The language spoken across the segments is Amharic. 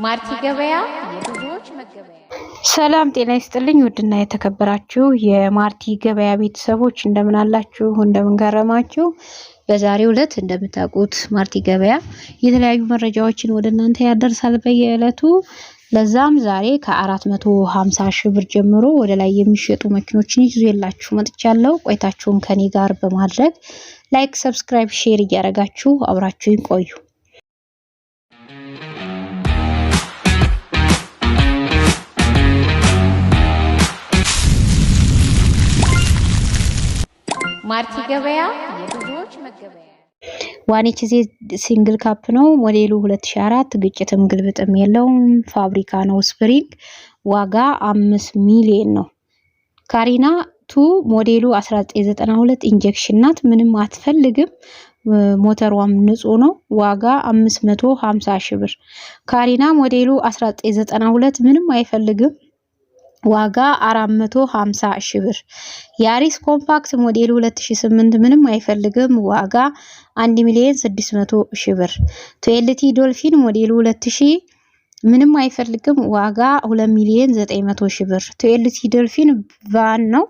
ማርቲ ገበያ የብዙዎች መገበያ። ሰላም ጤና ይስጥልኝ ውድና የተከበራችሁ የማርቲ ገበያ ቤተሰቦች እንደምን አላችሁ እንደምን ገረማችሁ? በዛሬው ዕለት እንደምታውቁት ማርቲ ገበያ የተለያዩ መረጃዎችን ወደ እናንተ ያደርሳል በየዕለቱ። ለዛም ዛሬ ከ450 ሺህ ብር ጀምሮ ወደ ላይ የሚሸጡ መኪኖችን ይዤላችሁ መጥቻለሁ። ቆይታችሁን ከኔ ጋር በማድረግ ላይክ፣ ሰብስክራይብ፣ ሼር እያደረጋችሁ አብራችሁን ቆዩ። ማርቲ ገበያ የብዙዎች መገበያ። ዋኒችዜ ሲንግል ካፕ ነው ሞዴሉ 2004 ግጭትም ግልብጥም የለውም ፋብሪካ ነው ስፕሪንግ ዋጋ 5 ሚሊዮን ነው። ካሪና 2 ሞዴሉ 1992 ኢንጀክሽን ናት ምንም አትፈልግም ሞተሯም ንጹህ ነው ዋጋ 550 ሺህ ብር። ካሪና ሞዴሉ 1992 ምንም አይፈልግም ዋጋ 450 ሺህ ብር። ያሪስ ኮምፓክት ሞዴሉ 2008 ምንም አይፈልግም ዋጋ 1 ሚሊዮን 600 ሺህ ብር። ቶዮታ ዶልፊን ሞዴሉ 2000 ምንም አይፈልግም ዋጋ 2 ሚሊዮን 900 ሺህ ብር። ቶዮታ ዶልፊን ቫን ነው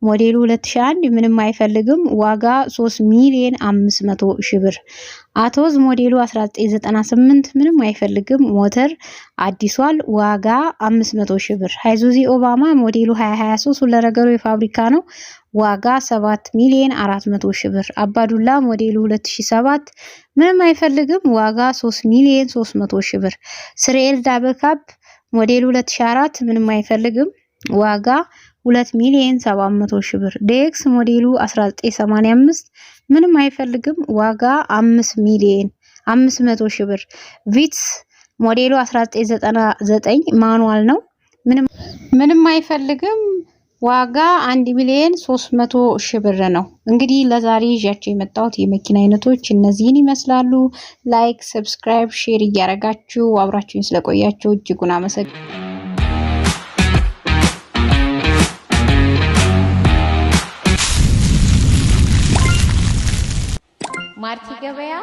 ሞዴሉ 2001 ምንም አይፈልግም ዋጋ 3 ሚሊዮን 500 ሺህ ብር። አቶዝ ሞዴሉ 1998 ምንም አይፈልግም ሞተር አዲሷል ዋጋ 500 ሺህ ብር። ሃይዙዚ ኦባማ ሞዴሉ 2023 ሁለነገሩ የፋብሪካ ነው ዋጋ 7 ሚሊዮን 400 ሺህ ብር። አባዱላ ሞዴሉ 2007 ምንም አይፈልግም ዋጋ 3 ሚሊዮን 300 ሺህ ብር። ስሬል ዳብል ካፕ ሞዴሉ 2004 ምንም አይፈልግም ዋጋ 2 ሚሊዮን 700 ሺህ ብር። ዴክስ ሞዴሉ 1985 ምንም አይፈልግም ዋጋ 5 ሚሊዮን 500 ሺህ ብር። ቪትስ ሞዴሉ 1999 ማኑዋል ነው ምንም አይፈልግም ዋጋ 1 ሚሊዮን 300 ሺህ ብር ነው። እንግዲህ ለዛሬ ይዣቸው የመጣሁት የመኪና አይነቶች እነዚህን ይመስላሉ። ላይክ፣ ሰብስክራይብ፣ ሼር እያደረጋችሁ አብራችሁኝ ስለቆያችሁ እጅጉን አመሰግናለሁ። ማርቲ ገበያ